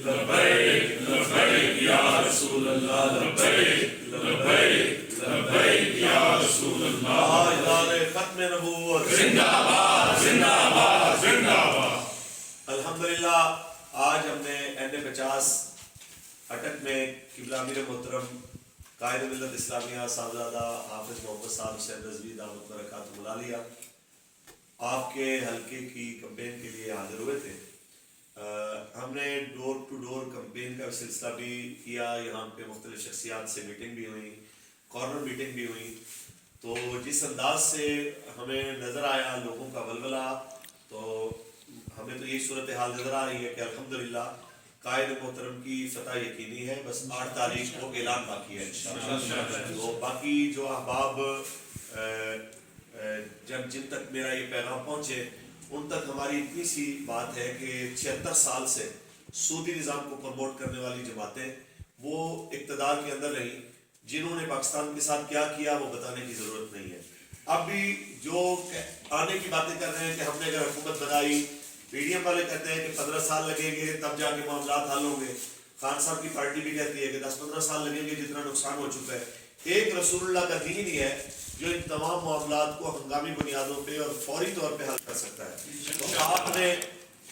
لبیک لبیک یا رسول اللہ لبیک لبیک لبیک یا رسول اللہ تاجدار ختم نبوت زندہ باد زندہ باد زندہ باد۔ الحمدللہ آج ہم نے N50 اٹک میں قبلہ امیر محترم قائد ملت اسلامیہ صاحبزادہ حافظ محمد صاحب حسین رضوی دامت برکاتہ بلا لیا۔ آپ کے حلقے کی کمپین کے لیے حاضر ہوئے تھے۔ ہم نے ڈور ٹو ڈور کمپین کا سلسلہ بھی کیا، یہاں پہ مختلف شخصیات سے میٹنگ بھی ہوئی، کارنر میٹنگ بھی ہوئی۔ تو جس انداز سے ہمیں نظر آیا لوگوں کا ولولہ، تو ہمیں تو یہی صورتحال نظر آ رہی ہے کہ الحمدللہ قائد محترم کی فتح یقینی ہے، بس 8 تاریخ کو اعلان باقی ہے انشاءاللہ۔ تو باقی جو احباب جن تک میرا یہ پیغام پہنچے ان تک ہماری اتنی سی بات ہے کہ 76 سال سے سودی نظام کو پروموٹ کرنے والی جماعتیں وہ اقتدار کے اندر رہیں، جنہوں نے پاکستان کے ساتھ کیا کیا وہ بتانے کی ضرورت نہیں ہے۔ اب بھی جو آنے کی باتیں کر رہے ہیں کہ ہم نے اگر حکومت بنائی، پی ڈی ایم والے کہتے ہیں کہ 15 سال لگیں گے تب جا کے معاملات حل ہوں گے، خان صاحب کی پارٹی بھی کہتی ہے کہ 10-15 سال لگیں گے جتنا نقصان ہو چکا ہے۔ ایک رسول اللہ کا دین ہی ہے جو ان تمام معاملات کو ہنگامی بنیادوں پہ اور فوری طور پہ حل کر سکتا ہے۔ تو آپ نے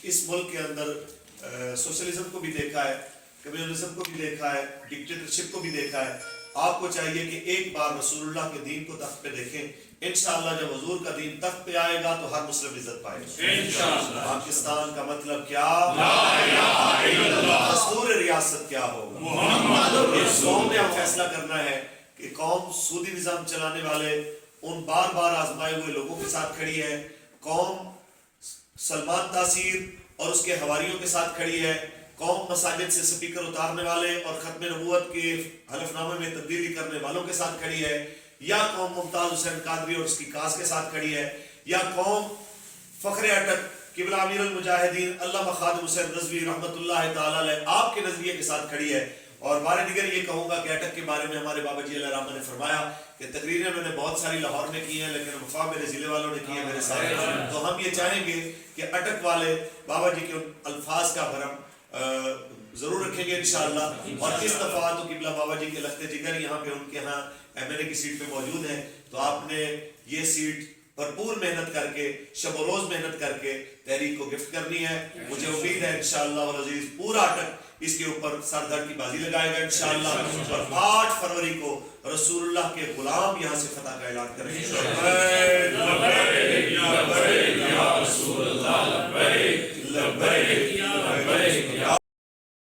اس ملک کے اندر سوشلزم کو بھی دیکھا ہے، کمیونزم کو بھی دیکھا ہے، ڈکٹیٹرشپ کو بھی دیکھا ہے۔ آپ کو چاہیے کہ ایک بار رسول اللہ کے دین کو تخت پہ دیکھیں۔ انشاءاللہ جب حضور کا دین تخت پہ آئے گا تو ہر مسلم عزت پائے گا انشاءاللہ۔ پاکستان کا مطلب کیا؟ لا الہ الا اللہ۔ دستور ریاست کیا ہوگا؟ محمد اس قوم نے ہم فیصلہ کرنا ہے کہ قوم سودی نظام چلانے والے ان بار بار آزمائے ہوئے لوگوں کے ساتھ کھڑی ہے، قوم سلمان تاثیر اور اس کے حواریوں کے ساتھ کھڑی ہے، قوم مساجد سے سپیکر اتارنے والے اور ختم نبوت کے حلف نامے میں تبدیلی کرنے والوں کے ساتھ کھڑی ہے، یا قوم ممتاز حسین قادری اور اس کی کاس کے ساتھ کھڑی ہے، یا قوم فخر اٹک قبلہ امیر المجاہدین علامہ خادم حسین رضوی رحمۃ اللہ تعالی علیہ آپ کے نظریے کے ساتھ کھڑی ہے۔ اور بارے دیگر یہ کہوں گا کہ اٹک کے بارے میں ہمارے بابا جی علیہ الرحمہ نے فرمایا کہ تقریریں میں نے بہت ساری لاہور میں کی ہیں لیکن وفا میرے ضلع والوں نے کی ہے میرے ساتھ۔ تو ہم یہ چاہیں گے کہ اٹک والے بابا جی کے الفاظ کا بھرم ضرور رکھیں گے انشاءاللہ، اور اس دفعہ تو قبلہ بابا جی کے لخت جگر یہاں پہ ان کے ہاں ایم ایل اے کی سیٹ پہ موجود ہیں، تو آپ نے یہ سیٹ بھرپور محنت کر کے شب و روز محنت کر کے تحریک کو گفٹ کرنی ہے۔ مجھے امید ہے انشاءاللہ والعزیز پورا اٹک اس کے اوپر سر دھڑ کی بازی لگائے گا انشاءاللہ، اور 8 فروری کو رسول اللہ کے غلام یہاں سے فتح کا اعلان کریں گے۔ لبیک لبیک یا رسول اللہ لبیک لبیک